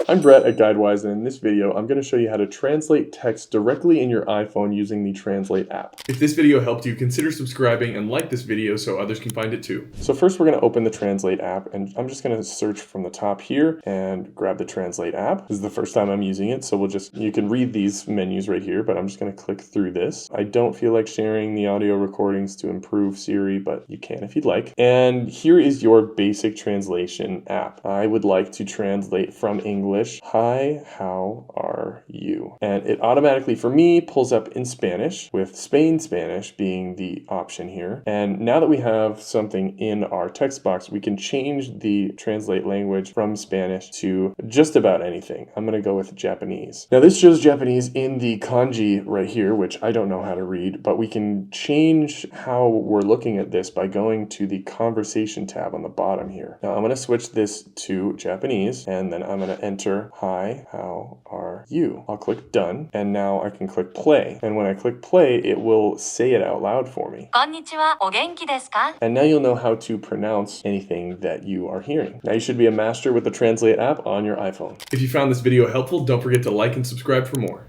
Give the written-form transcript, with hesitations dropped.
I'm Brett at GuideWise, and in this video, I'm going to show you how to translate text directly in your iPhone using the Translate app. If this video helped you, consider subscribing and like this video so others can find it too. So first we're going to open the Translate app, and I'm just going to search from the top here and grab the Translate app. This is the first time I'm using it, so you can read these menus right here, but I'm just going to click through this. I don't feel like sharing the audio recordings to improve Siri, but you can if you'd like. And here is your basic translation app. I would like to translate from English, "Hi, how are you?" And it automatically, for me, pulls up in Spanish, with Spain Spanish being the option here. And now that we have something in our text box, we can change the translate language from Spanish to just about anything. I'm going to go with Japanese. Now this shows Japanese in the kanji right here, which I don't know how to read, but we can change how we're looking at this by going to the conversation tab on the bottom here. Now I'm going to switch this to Japanese, and then I'm going to enter "Hi, how are you?" I'll click done, and now I can click play. And when I click play, it will say it out loud for me. こんにちは、お元気ですか? And now you'll know how to pronounce anything that you are hearing. Now you should be a master with the Translate app on your iPhone. If you found this video helpful, don't forget to like and subscribe for more.